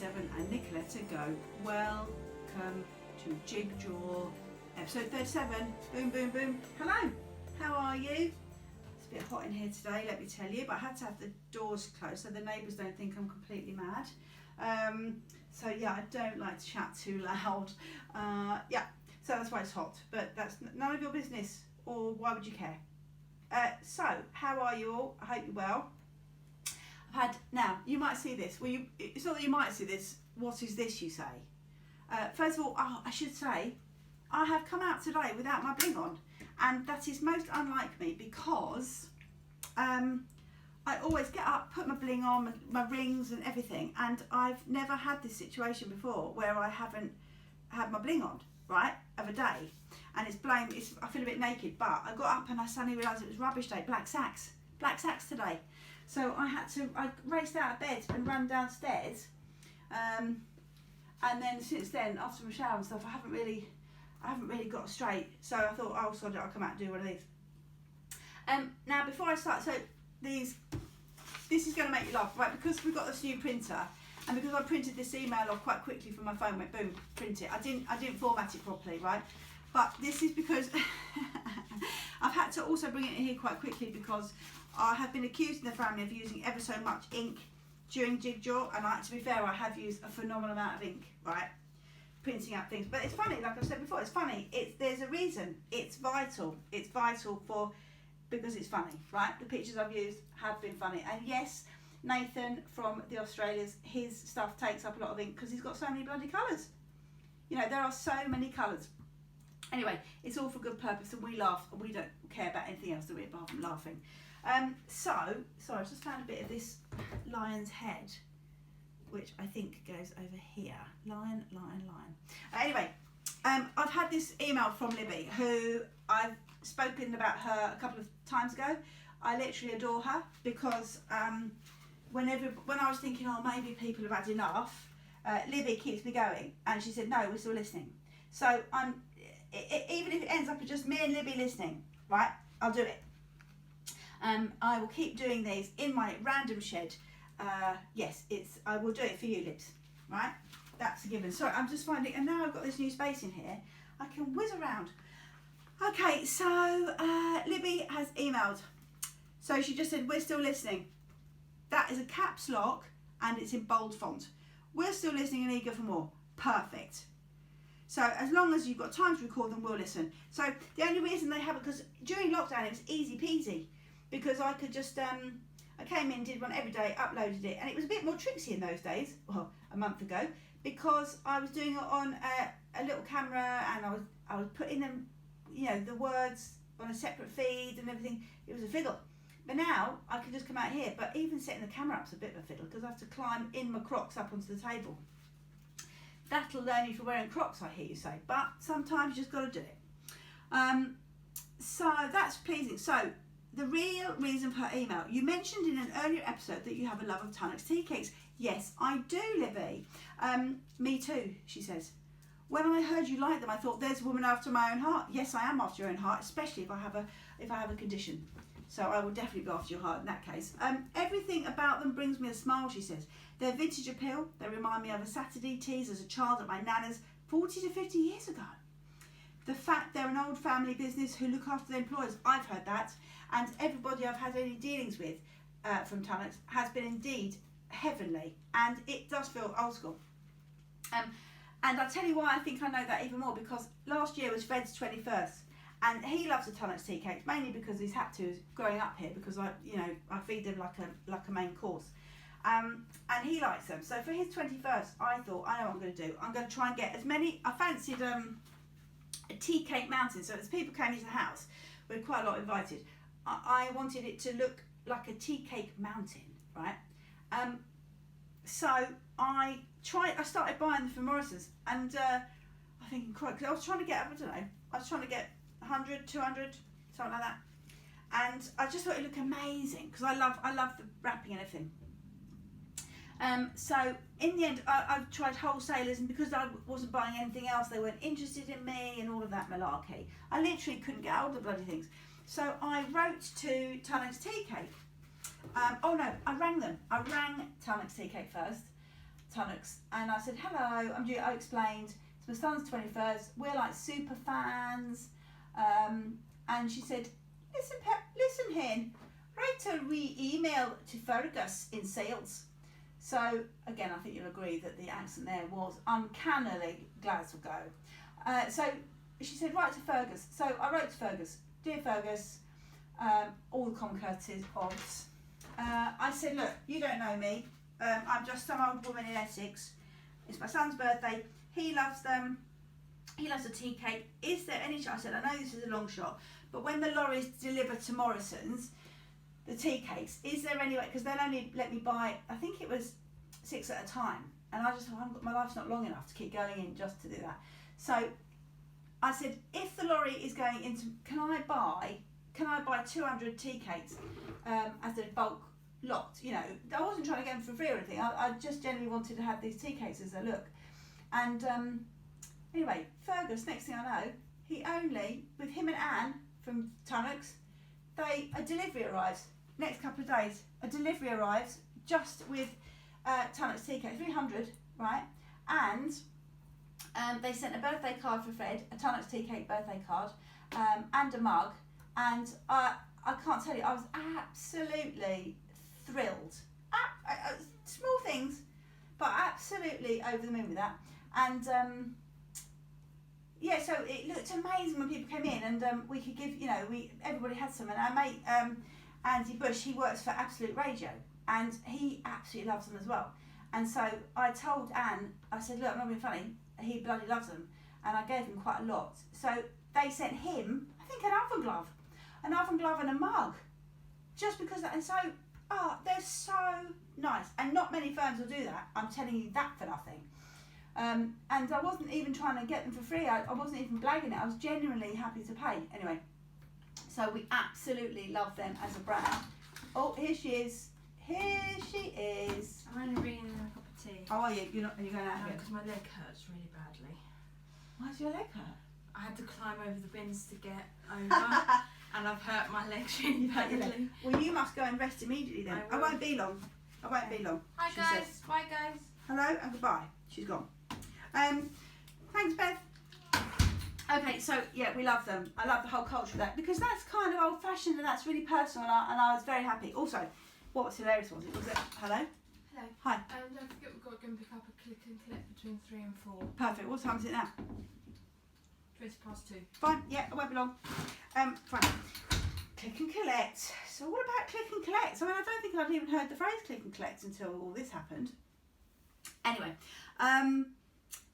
Devon and Nicoletta go, welcome to JigJaw episode 37. Boom, boom, boom. Hello, how are you? It's a bit hot in here today, let me tell you, but I had to have the doors closed so the neighbours don't think I'm completely mad. So yeah, I don't like to chat too loud. Yeah, so that's why it's hot, but that's none of your business, or why would you care? So, how are you all? I hope you're well. Now, you might see this. Well, it's not that you might see this. What is this, you say? First of all, I should say, I have come out today without my bling on. And that is most unlike me because I always get up, put my bling on, my rings and everything. And I've never had this situation before where I haven't had my bling on, right, of a day. And I feel a bit naked, but I got up and I suddenly realised it was rubbish day, black sacks today. So I raced out of bed and ran downstairs, and then since then, after my shower and stuff, I haven't really got straight. So I thought, oh, sod it, I'll come out and do one of these. Now before I start, so this is going to make you laugh, right? Because we've got this new printer, and because I printed this email off quite quickly from my phone, went boom, print it. I didn't format it properly, right? But this is because I've had to also bring it in here quite quickly because I have been accused in the family of using ever so much ink during JigJaw, and to be fair, I have used a phenomenal amount of ink, right, printing out things. But it's funny, like I said before, it's funny. There's a reason. It's vital. It's vital because it's funny, right? The pictures I've used have been funny, and yes, Nathan from the Australias, his stuff takes up a lot of ink because he's got so many bloody colours. You know, there are so many colours. Anyway, it's all for good purpose, and we laugh, and we don't care about anything else, do we, apart from laughing. Sorry, I just found a bit of this lion's head, which I think goes over here. Lion. Anyway, I've had this email from Libby, who I've spoken about her a couple of times ago. I literally adore her because when I was thinking, oh, maybe people have had enough, Libby keeps me going, and she said, no, we're still listening. So even if it ends up with just me and Libby listening, right, I'll do it. I will keep doing these in my random shed. Yes, I will do it for you, Libs, right? That's a given. Sorry, I'm just finding, and now I've got this new space in here, I can whiz around. Okay, so Libby has emailed. So she just said, we're still listening. That is a caps lock, and it's in bold font. We're still listening and eager for more. Perfect. So as long as you've got time to record them, we'll listen. So the only reason they haven't, because during lockdown it was easy peasy, because I could just, I came in, did one every day, uploaded it, and it was a bit more tricksy in those days, well, a month ago, because I was doing it on a little camera, and I was putting them, you know, the words on a separate feed and everything. It was a fiddle. But now I can just come out here, but even setting the camera up's a bit of a fiddle, because I have to climb in my Crocs up onto the table. That'll learn you for wearing Crocs, I hear you say, but sometimes you just got to do it. So that's pleasing. So the real reason for her email, you mentioned in an earlier episode that you have a love of Tunnock's tea cakes. Yes, I do, Libby. Me too, she says. When I heard you like them, I thought, there's a woman after my own heart. Yes, I am after your own heart, especially if I have a condition. So I will definitely go after your heart in that case. Everything about them brings me a smile, she says. They're vintage appeal. They remind me of a Saturday teas as a child at my nana's 40 to 50 years ago. The fact they're an old family business who look after their employees, I've heard that. And everybody I've had any dealings with from Tunnock's has been indeed heavenly. And it does feel old school. And I'll tell you why I think I know that even more, because last year was Fred's 21st. And he loves the Tunnock's tea cakes, mainly because he's had to growing up here, because I feed them like a main course. And he likes them. So for his 21st, I thought, I know what I'm going to do. I'm going to try and get as many. I fancied a tea cake mountain. So as people came into the house, we had quite a lot invited. I wanted it to look like a tea cake mountain, right? So I started buying them from Morrison's, and I think because I was trying to get, 100, 200, something like that. And I just thought it looked amazing because I love the wrapping and everything. So in the end, I tried wholesalers, and because I wasn't buying anything else, they weren't interested in me and all of that malarkey. I literally couldn't get hold of the bloody things. So I wrote to Tunnock's Tea Cake. I rang them. I rang Tunnock's Tea Cake first, Tunnocks, and I said hello. I explained it's my son's 21st. We're like super fans, and she said, listen, Hen, write a email to Fergus in sales. So again, I think you'll agree that the accent there was uncannily Glasgow. So she said, write to Fergus. So I wrote to Fergus, dear Fergus, all the common courtesies odds. I said, look, you don't know me. I'm just some old woman in Essex. It's my son's birthday. He loves them. He loves a tea cake. Is there any chance? I said, I know this is a long shot, but when the lorries deliver to Morrison's, the tea cakes, is there any way, because they'll only let me buy, I think it was 6 at a time, and I just thought, my life's not long enough to keep going in just to do that. So I said, if the lorry is going into, can I buy 200 tea cakes as a bulk lot? You know, I wasn't trying to get them for free or anything. I just generally wanted to have these tea cakes as a look. And anyway, Fergus, next thing I know, he only, with him and Anne from Tunnocks, a delivery arrives next couple of days. A delivery arrives just with Tunnocks tea cake, 300, right? And they sent a birthday card for Fred, a Tunnocks tea cake birthday card, and a mug. And I can't tell you, I was absolutely thrilled. Small things, but absolutely over the moon with that. And yeah, so it looked amazing when people came in, and we could give, you know, everybody had some. And our mate Andy Bush, he works for Absolute Radio, and he absolutely loves them as well. And so I told Anne, I said, look, I'm not being funny, he bloody loves them, and I gave him quite a lot. So they sent him, I think, an oven glove and a mug, just because that. And so, they're so nice, and not many firms will do that. I'm telling you that for nothing. And I wasn't even trying to get them for free. I wasn't even blagging it. I was genuinely happy to pay. Anyway, so we absolutely love them as a brand. Oh, here she is. Here she is. I'm only bringing in a cup of tea. How are you? You're going out here? Because my leg hurts really badly. Why does your leg hurt? I had to climb over the bins to get over, and I've hurt my legs really badly. Well, you must go and rest immediately then. I won't be long. Hi guys. Says. Bye guys. Hello and goodbye. She's gone. Thanks, Beth. Okay, so yeah, we love them. I love the whole culture of that, because that's kind of old-fashioned and that's really personal, and I was very happy. Also, what was hilarious was it, hello? Hello. Hi. Don't forget we've got to go and pick up a click and collect between 3 and 4. Perfect. What time is it now? 2:20. Fine, yeah, I won't be long. Fine. Click and collect. So what about click and collect? I mean, I don't think I'd even heard the phrase click and collect until all this happened. Anyway,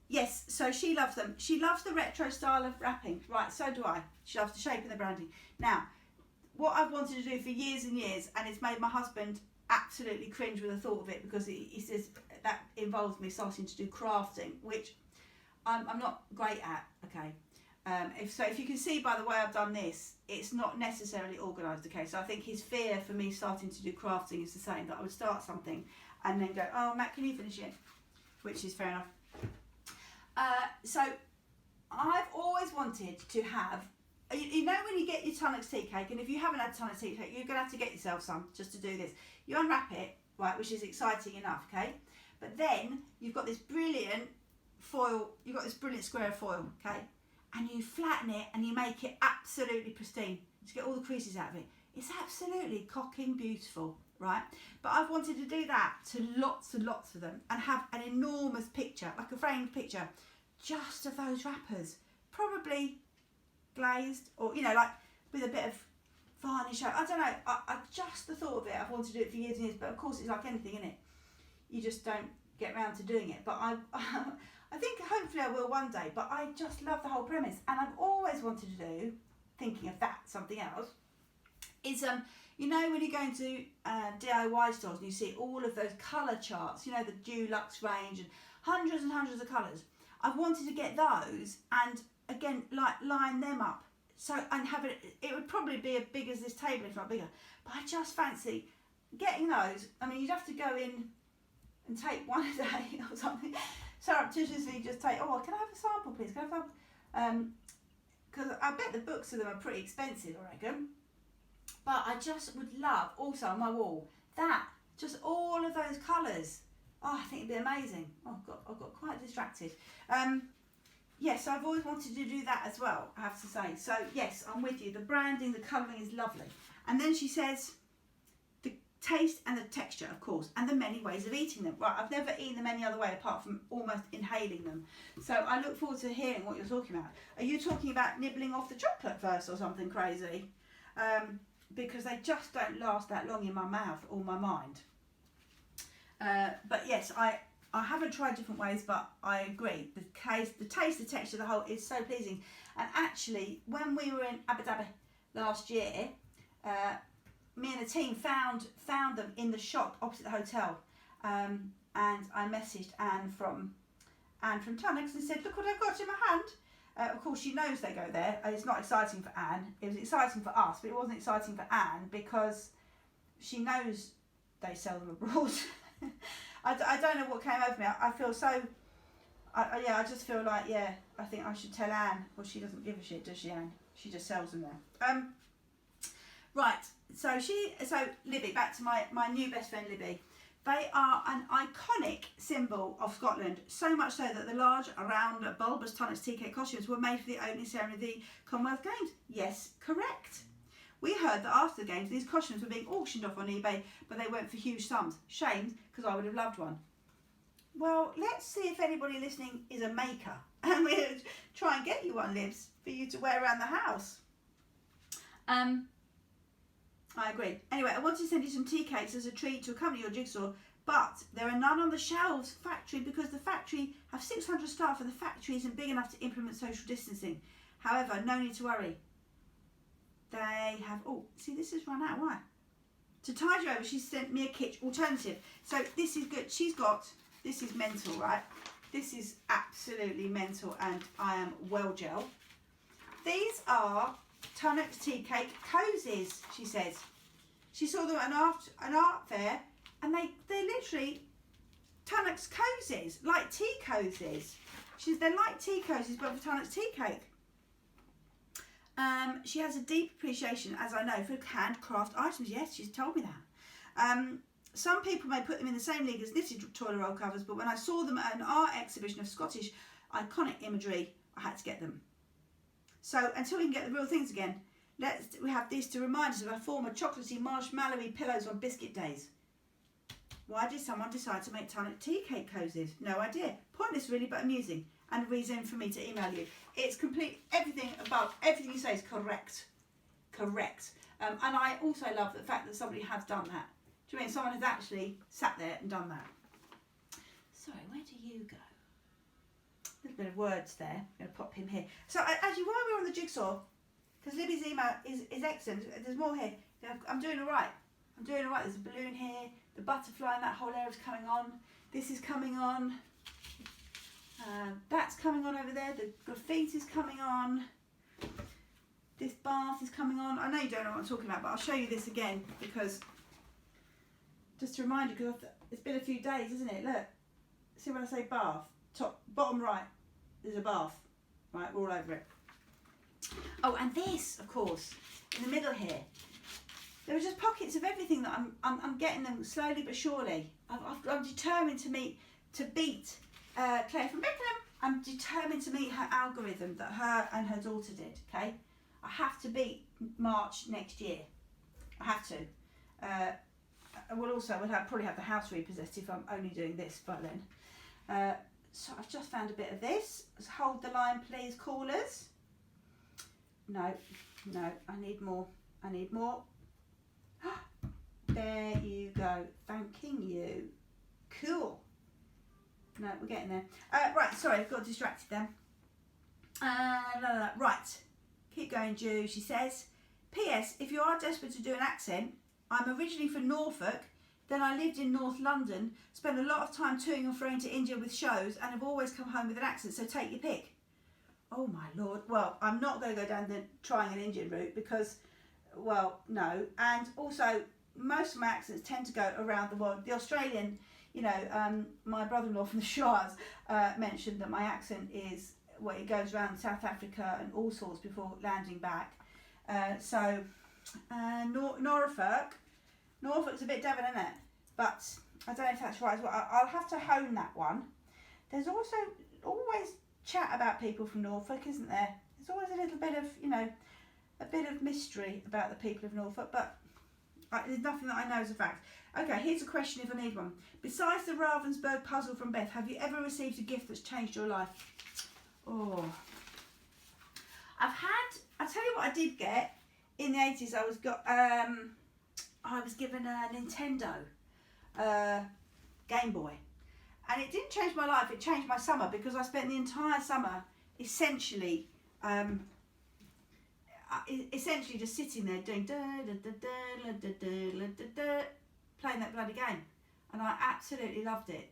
yes, so she loves them. She loves the retro style of wrapping. Right, so do I. She loves the shape and the branding. Now, what I've wanted to do for years and years, and it's made my husband absolutely cringe with the thought of it, because he says that involves me starting to do crafting, which I'm not great at, okay? If you can see by the way I've done this, it's not necessarily organised, okay? So I think his fear for me starting to do crafting is the same, that I would start something and then go, oh, Matt, can you finish it? Which is fair enough. So I've always wanted to have, you know when you get your Tunnocks tea cake, and if you haven't had Tunnocks tea cake, you're going to have to get yourself some just to do this. You unwrap it, right, which is exciting enough, okay? But then you've got this brilliant foil, you've got this brilliant square of foil, okay? And you flatten it and you make it absolutely pristine to get all the creases out of it. It's absolutely cocking beautiful, right? But I've wanted to do that to lots and lots of them, and have an enormous picture, like a framed picture, just of those wrappers, probably glazed, or, you know, like with a bit of varnish. I don't know, I just the thought of it, I've wanted to do it for years and years, but of course it's like anything, isn't it? You just don't get around to doing it. But I think hopefully I will one day, but I just love the whole premise. And I've always wanted to do, thinking of that, something else, is, you know, when you go into DIY stores and you see all of those colour charts, you know, the Dulux range and hundreds of colours. I've wanted to get those and, again, like line them up. So, and have it would probably be as big as this table, if not bigger. But I just fancy getting those. I mean, you'd have to go in and take one a day or something. Surreptitiously just take, oh, can I have a sample, please? Can I have a sample? Because I bet the books of them are pretty expensive, I reckon. But I just would love, also on my wall, that, just all of those colours Oh, I think it'd be amazing. Oh, I've got quite distracted. Yes, I've always wanted to do that as well, I have to say. So yes, I'm with you. The branding, the colouring is lovely. And then she says, the taste and the texture, of course, and the many ways of eating them. Right, I've never eaten them any other way apart from almost inhaling them. So I look forward to hearing what you're talking about. Are you talking about nibbling off the chocolate first or something crazy? Because they just don't last that long in my mouth or my mind. But yes, I haven't tried different ways, but I agree. The taste, the texture, the whole is so pleasing. And actually, when we were in Abu Dhabi last year, me and the team found them in the shop opposite the hotel, and I messaged Anne from Tunnocks and said, look what I've got in my hand. Of course, she knows they go there. It's not exciting for Anne. It was exciting for us, but it wasn't exciting for Anne because she knows they sell them abroad. I don't know what came over me. I feel so. I just feel like, yeah, I think I should tell Anne. Well, she doesn't give a shit, does she, Anne? She just sells them there. Right. So Libby, back to my new best friend Libby. They are an iconic symbol of Scotland, so much so that the large, round, bulbous Tunnocks tea cake costumes were made for the opening ceremony of the Commonwealth Games. Yes, correct. We heard that after the games, these costumes were being auctioned off on eBay, but they went for huge sums. Shame, because I would have loved one. Well, let's see if anybody listening is a maker, and we'll try and get you one, Libs, for you to wear around the house. I agree. Anyway, I wanted to send you some tea cakes as a treat to accompany your jigsaw, but there are none on the shelves factory because the factory have 600 staff and the factory isn't big enough to implement social distancing. However, no need to worry. They have, oh, see, this has run out. Why? To tide you over, she sent me a kit alternative. So this is good. This is mental, right? This is absolutely mental, and I am well gel. These are Tunnocks tea cake cozies, she says. She saw them at an art fair, and they're literally Tunnocks cozies, like tea cozies. They're like tea cozies, but for Tunnocks tea cake. She has a deep appreciation, as I know, for handcraft items. Yes, she's told me that. Some people may put them in the same league as knitted toilet roll covers, but when I saw them at an art exhibition of Scottish iconic imagery, I had to get them. So until we can get the real things again, we have these to remind us of our former chocolatey marshmallowy pillows on biscuit days. Why did someone decide to make Tunnocks tea cake cozies? No idea. Pointless really, but amusing. And a reason for me to email you. It's complete, everything you say is correct. Correct. And I also love the fact that somebody has done that. Do you mean someone has actually sat there and done that? Sorry, where do you go? A little bit of words there. I'm going to pop him here. So actually, while we're on the jigsaw, because Libby's email is excellent, there's more here. I'm doing all right. I'm doing all right. There's a balloon here. The butterfly and that whole area is coming on. This is coming on. That's coming on over there. The graffiti is coming on. This bath is coming on. I know you don't know what I'm talking about, but I'll show you this again because just to remind you, because it's been a few days, isn't it? Look, see when I say bath, bottom right, there's a bath. Right, we're all over it. Oh, and this, of course, in the middle here. There are just pockets of everything that I'm getting them slowly but surely. I'm determined to beat Claire from Beckenham. I'm determined to meet her algorithm that her and her daughter did. Okay, I have to beat March next year. I have to. We'll probably have the house repossessed if I'm only doing this by then. So I've just found a bit of this. Hold the line, please, callers. No, I need more. There you go. Thanking you. Cool. No, we're getting there. Right, sorry, I got distracted then. Right. Keep going, Ju. She says, P.S. If you are desperate to do an accent, I'm originally from Norfolk, then I lived in North London, spent a lot of time touring and froing to India with shows, and have always come home with an accent, so take your pick. Oh my lord. Well, I'm not going to go down trying an Indian route because, well, no. And also, most of my accents tend to go around the world. The Australian, my brother-in-law from the Shires mentioned that my accent is, well, it goes around South Africa and all sorts before landing back. Norfolk's a bit Devon, isn't it? But I don't know if that's right as well. I'll have to hone that one. There's also always chat about people from Norfolk, isn't there? There's always a little bit of, you know, a bit of mystery about the people of Norfolk, but there's nothing that I know as a fact. Okay, here's a question if I need one. Besides the Ravensburg puzzle from Beth, have you ever received a gift that's changed your life? Oh, I'll tell you what I did get in the 80s. I was given a Nintendo Game Boy, and it didn't change my life, it changed my summer, because I spent the entire summer essentially just sitting there doing playing that bloody game, and I absolutely loved it.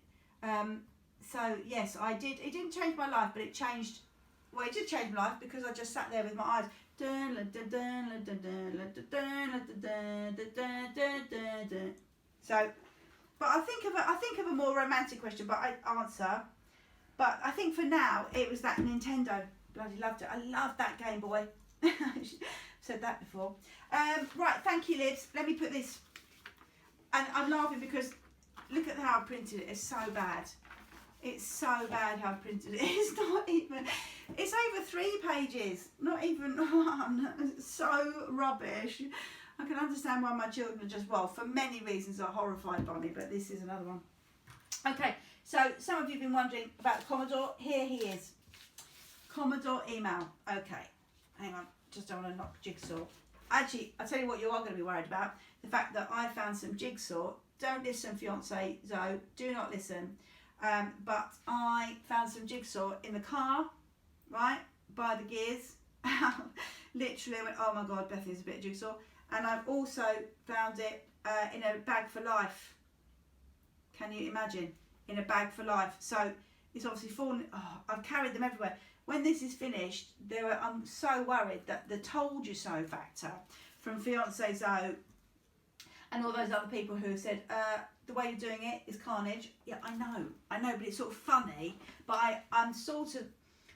So yes, I did. It didn't change my life, but it changed. Well, it did change my life because I just sat there with my eyes. So, but I think of a more romantic question, but I answer. But I think for now it was that Nintendo. Bloody loved it. I loved that Game Boy. Said that before. Right, thank you, Liz. Let me put this. And I'm laughing because look at how I printed it. It's so bad. It's so bad how I printed it. It's not even. It's over 3 pages. Not even 1. It's so rubbish. I can understand why my children are just, well, for many reasons, are horrified by me, but this is another one. Okay, so some of you have been wondering about the Commodore. Here he is. Commodore email. Okay, hang on. Just don't want to knock Jigsaw. Actually, I'll tell you what you are going to be worried about. The fact that I found some Jigsaw. Don't listen, fiance Zoe. Do not listen. But I found some Jigsaw in the car, right, by the gears. Literally, I went, oh my God, Bethany's a bit of Jigsaw. And I've also found it in a bag for life. Can you imagine? In a bag for life. So it's obviously fallen. Oh, I've carried them everywhere. When this is finished, I'm so worried that the told you so factor from fiance Zoe and all those other people who have said, the way you're doing it is carnage. Yeah, I know, but it's sort of funny. But I'm sort of,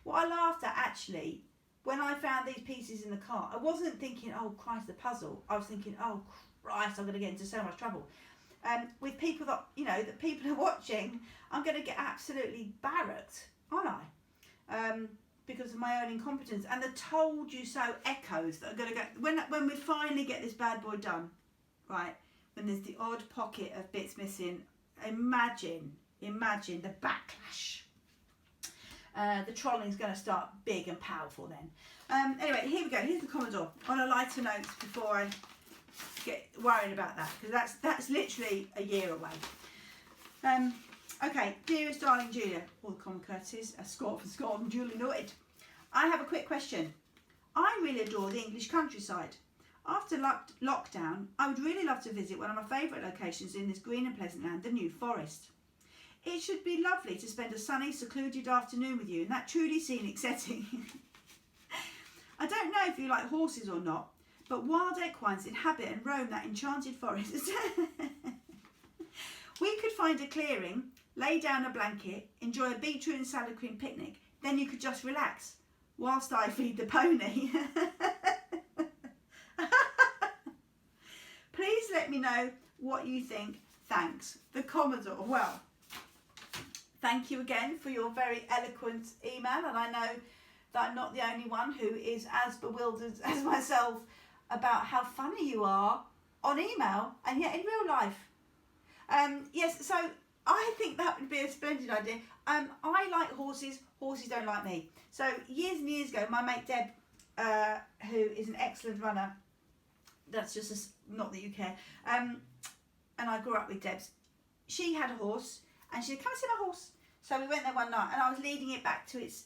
what I laughed at actually, when I found these pieces in the car, I wasn't thinking, oh Christ, the puzzle. I was thinking, oh Christ, I'm going to get into so much trouble. With people that, you know, that people are watching, I'm going to get absolutely barracked, aren't I? Because of my own incompetence. And the told you so echoes that are going to go, when we finally get this bad boy done, right, when there's the odd pocket of bits missing, imagine the backlash. The trolling's going to start big and powerful then. Anyway, here we go. Here's the Commodore on a lighter note before I get worried about that, because that's literally a year away. Okay, dearest darling Julia, all the common courtesies, a Scot from Scotland, duly noted. I have a quick question. I really adore the English countryside. After lockdown, I would really love to visit one of my favourite locations in this green and pleasant land, the New Forest. It should be lovely to spend a sunny, secluded afternoon with you in that truly scenic setting. I don't know if you like horses or not, but wild equines inhabit and roam that enchanted forest. We could find a clearing, lay down a blanket, enjoy a beetroot and salad cream picnic, then you could just relax whilst I feed the pony. Please let me know what you think. Thanks. The Commodore. Well, thank you again for your very eloquent email, and I know that I'm not the only one who is as bewildered as myself about how funny you are on email and yet in real life. Yes, so I think that would be a splendid idea. I like horses. Horses don't like me. So years and years ago, my mate Deb, who is an excellent runner, that's just not that you care, and I grew up with Deb's, she had a horse and she said, come and see my horse. So we went there one night and I was leading it back to its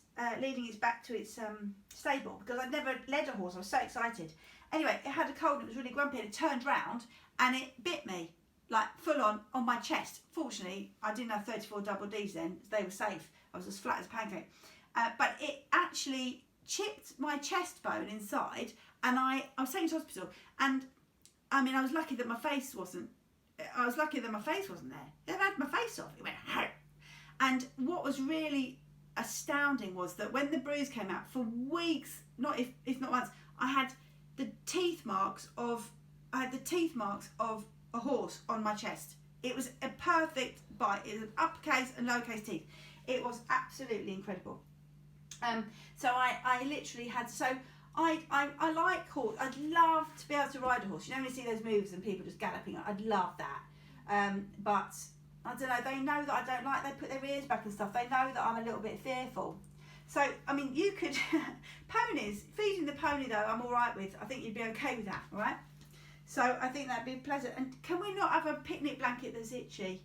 stable, because I'd never led a horse. I was so excited. Anyway, it had a cold and it was really grumpy, and it turned round and it bit me, like full on my chest. Fortunately, I didn't have 34 double Ds then, so they were safe. I was as flat as a pancake. But it actually chipped my chest bone inside, and I was taken to hospital. And I mean, I was lucky that my face wasn't there. It had my face off. It went hurt. And what was really astounding was that when the bruise came out, for weeks, if not once, I had the teeth marks of a horse on my chest. It was a perfect bite. It was uppercase and lowercase teeth. It was absolutely incredible. So I literally had, so I like horse. I'd love to be able to ride a horse. You know when you see those moves and people just galloping, I'd love that. But I don't know, they know that I don't like, they put their ears back and stuff. They know that I'm a little bit fearful. So, I mean, you could, ponies, feeding the pony though, I'm all right with. I think you'd be okay with that, all right? So I think that'd be pleasant. And can we not have a picnic blanket that's itchy?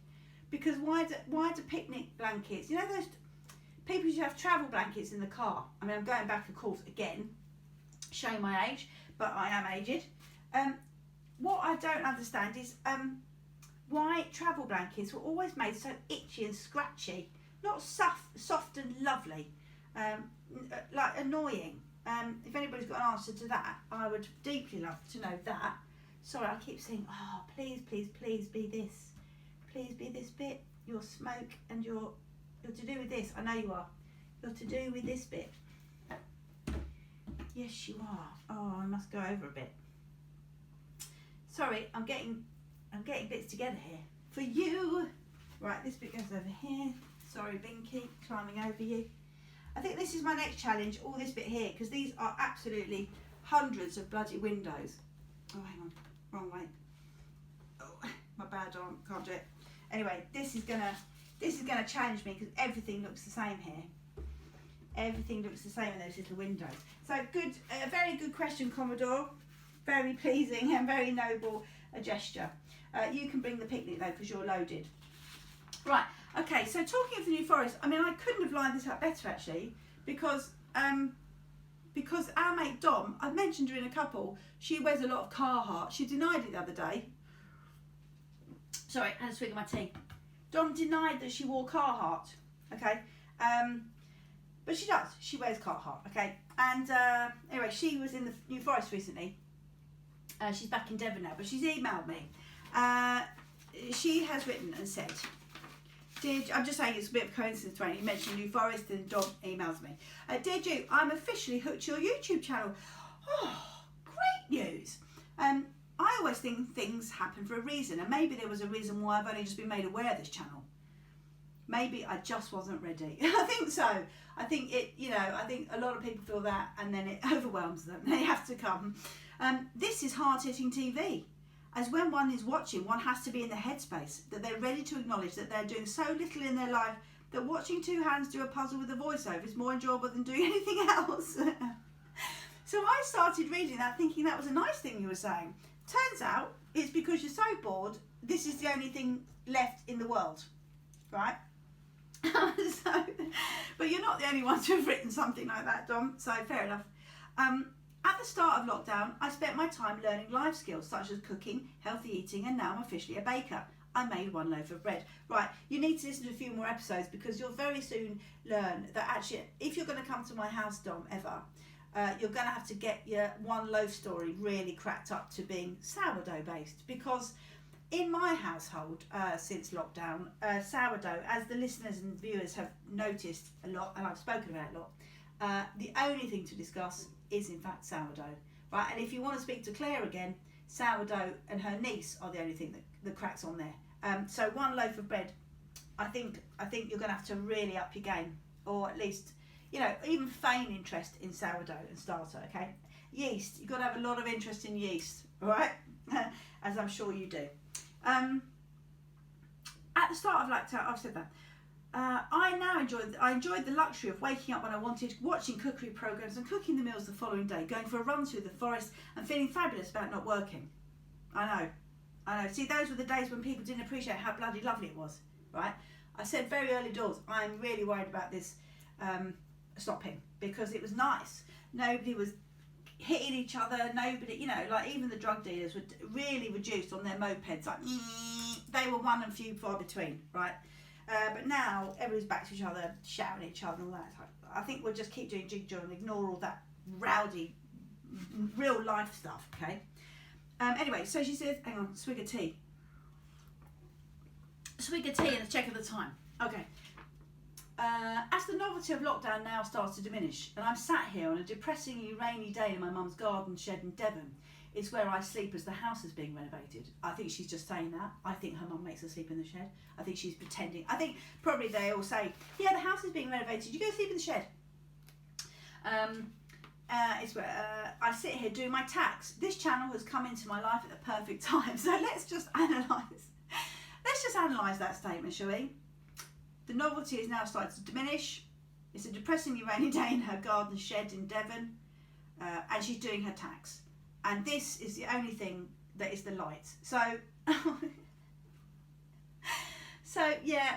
Because why do picnic blankets, you know those, people used to have travel blankets in the car. I mean, I'm going back, of course, again, showing my age, but I am aged. What I don't understand is why travel blankets were always made so itchy and scratchy, not soft and lovely, like annoying. If anybody's got an answer to that, I would deeply love to know that. Sorry, I keep saying, oh, please, please, please be this. Please be this bit, your smoke and you're to do with this. I know you are. You're to do with this bit. Yes, you are. Oh, I must go over a bit. Sorry, I'm getting bits together here for you. Right, this bit goes over here. Sorry, Binky, climbing over you. I think this is my next challenge, all this bit here, because these are absolutely hundreds of bloody windows. Oh, hang on, wrong way. Oh, my bad arm, can't do it. Anyway, this is gonna challenge me because everything looks the same here. Everything looks the same in those little windows. So good, a very good question, Commodore. Very pleasing and very noble a gesture. You can bring the picnic though because you're loaded. Right, okay, so talking of the New Forest, I mean, I couldn't have lined this up better actually because our mate Dom, I've mentioned her in a couple, she wears a lot of Carhartt. She denied it the other day. Sorry, I had a swig of my tea. Dom denied that she wore Carhartt, okay? But she does, she wears Carhartt, okay? And anyway, she was in the New Forest recently. She's back in Devon now, but she's emailed me. She has written and said, I'm just saying it's a bit of a coincidence, Tony. You mentioned New Forest and Dom emails me. Dear Ju, I'm officially hooked to your YouTube channel. Oh, great news. I always think things happen for a reason, and maybe there was a reason why I've only just been made aware of this channel. Maybe I just wasn't ready. I think so. I think I think a lot of people feel that, and then it overwhelms them. They have to come. This is hard-hitting TV. As when one is watching, one has to be in the headspace that they're ready to acknowledge that they're doing so little in their life that watching two hands do a puzzle with a voiceover is more enjoyable than doing anything else. So I started reading that thinking that was a nice thing you were saying. Turns out it's because you're so bored, this is the only thing left in the world, right? But you're not the only one to have written something like that, Dom, so fair enough. At the start of lockdown, I spent my time learning life skills such as cooking, healthy eating, and now I'm officially a baker. I made one loaf of bread. Right, you need to listen to a few more episodes because you'll very soon learn that actually, if you're going to come to my house, Dom, ever, you're going to have to get your one loaf story really cracked up to being sourdough based, because in my household since lockdown, sourdough, as the listeners and viewers have noticed a lot, and I've spoken about it a lot, the only thing to discuss is in fact sourdough, right? And if you want to speak to Claire again, sourdough and her niece are the only thing that cracks on there. So one loaf of bread, I think you're going to have to really up your game, or at least, even feign interest in sourdough and starter, okay? Yeast, you've got to have a lot of interest in yeast, all right? As I'm sure you do. At the start of lockdown, I've said that. I enjoyed the luxury of waking up when I wanted, watching cookery programs and cooking the meals the following day, going for a run through the forest and feeling fabulous about not working. I know. See, those were the days when people didn't appreciate how bloody lovely it was, right? I said very early doors, I'm really worried about this stopping, because it was nice. Nobody was hitting each other, nobody, like even the drug dealers were really reduced on their mopeds, like they were one and few far between, right? But now everybody's back to each other, shouting at each other and all that. I think we'll just keep doing JigJaw and ignore all that rowdy, real life stuff, okay? Anyway, so she says, hang on, swig of tea and a check of the time. Okay. As the novelty of lockdown now starts to diminish, and I'm sat here on a depressingly rainy day in my mum's garden shed in Devon, It's where I sleep as the house is being renovated. I think she's just saying that. I think her mum makes her sleep in the shed. I think she's pretending. I think probably they all say, yeah, the house is being renovated. You go sleep in the shed. It's where I sit here doing my tax. This channel has come into my life at the perfect time. So let's just analyse. Let's just analyse that statement, shall we? The novelty is now starting to diminish. It's a depressingly rainy day in her garden shed in Devon, and she's doing her tax. And this is the only thing that is the light. So, so yeah,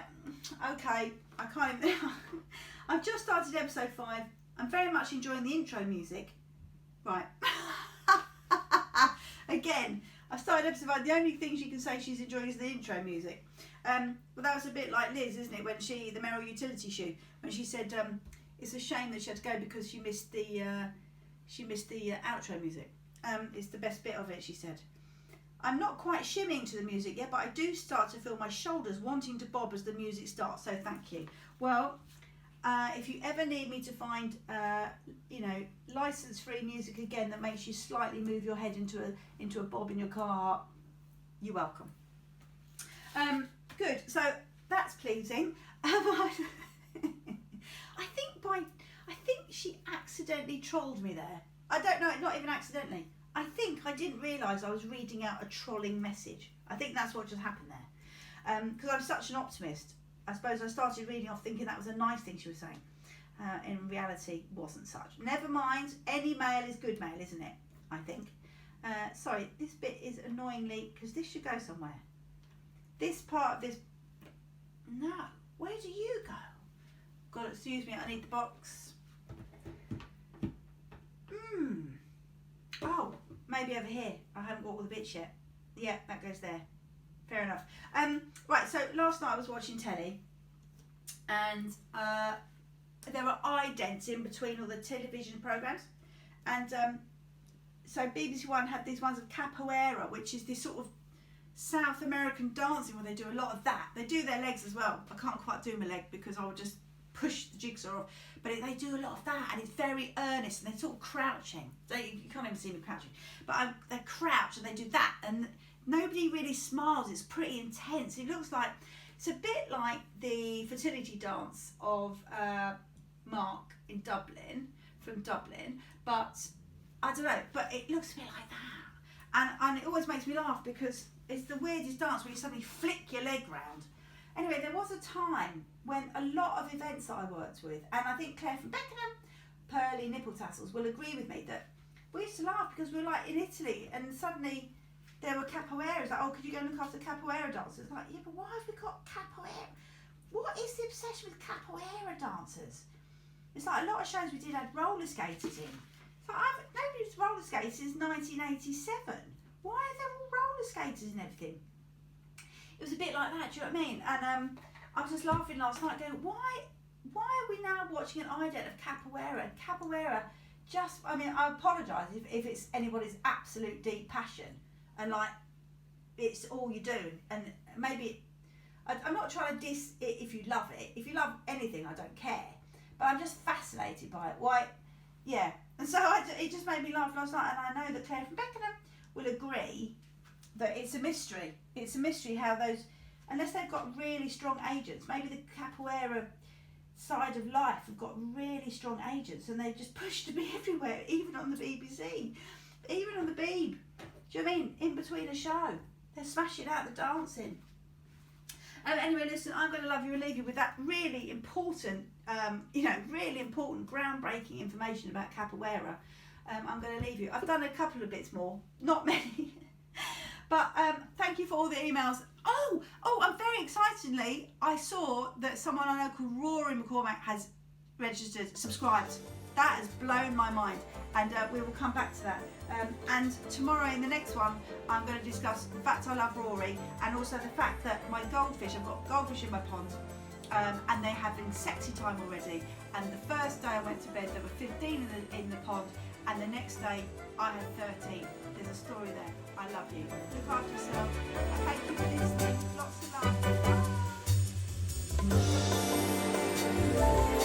okay. I can't even. I've just started episode 5. I'm very much enjoying the intro music. Right. Again, I've started episode 5. The only thing she can say she's enjoying is the intro music. Well, that was a bit like Liz, isn't it? When the Merrill Utility Shoe, when she said it's a shame that she had to go because she missed the outro music. It's the best bit of it, she said. I'm not quite shimmying to the music yet, but I do start to feel my shoulders wanting to bob as the music starts. So thank you. Well, if you ever need me to find, license-free music again that makes you slightly move your head into a bob in your car, you're welcome. Good. So that's pleasing. I think she accidentally trolled me there. I don't know, not even accidentally. I think I didn't realise I was reading out a trolling message. I think that's what just happened there. Because I'm such an optimist. I suppose I started reading off thinking that was a nice thing she was saying. In reality, wasn't such. Never mind, any mail is good mail, isn't it? I think. Sorry, this bit is annoyingly, because this should go somewhere. This part of this, no, where do you go? God, excuse me, I need the box. Oh, maybe over here. I haven't got all the bits yet. Yeah, that goes there. Fair enough. Right, so last night I was watching telly and there were idents in between all the television programmes. And so BBC One had these ones of capoeira, which is this sort of South American dancing where they do a lot of that. They do their legs as well. I can't quite do my leg because I would just push the jigsaw off. But they do a lot of that and it's very earnest and they're sort of crouching. You can't even see me crouching. But they crouch and they do that and nobody really smiles. It's pretty intense. It looks like, it's a bit like the fertility dance of Mark in Dublin, from Dublin. But I don't know, but it looks a bit like that. And it always makes me laugh because it's the weirdest dance where you suddenly flick your leg round. Anyway, there was a time when a lot of events that I worked with, and I think Claire from Beckenham, Pearly Nipple Tassels, will agree with me that we used to laugh because we were like in Italy and suddenly there were capoeiras, like, oh, could you go and look after capoeira dancers? Like, yeah, but why have we got capoeira? What is the obsession with capoeira dancers? It's like a lot of shows we did had roller skaters in. It's like, nobody's roller skated since 1987. Why are there all roller skaters and everything? It was a bit like that, do you know what I mean? And I was just laughing last night going, why are we now watching an ident of capoeira? Capoeira just, I mean, I apologise if it's anybody's absolute deep passion and like, it's all you're doing. And maybe, I'm not trying to diss it if you love it. If you love anything, I don't care. But I'm just fascinated by it. Why, yeah. And so it just made me laugh last night. And I know that Claire from Beckenham will agree that it's a mystery. It's a mystery how those, unless they've got really strong agents, maybe the capoeira side of life have got really strong agents and they just push to be everywhere, even on the BBC, even on the Beeb. Do you know what I mean? In between a show, they're smashing out the dancing. Anyway, listen, I'm going to love you and leave you with that really important, really important, groundbreaking information about capoeira. I'm going to leave you. I've done a couple of bits more, not many. But thank you for all the emails. Oh, and very excitedly, I saw that someone I know called Rory McCormack has subscribed. That has blown my mind. And we will come back to that. And tomorrow in the next one, I'm going to discuss the fact I love Rory and also the fact that my goldfish, I've got goldfish in my pond, and they're having sexy time already. And the first day I went to bed, there were 15 in the pond, and the next day I had 13. There's a story there. I love you. Look after yourself. And thank you for listening. Lots of love. Bye.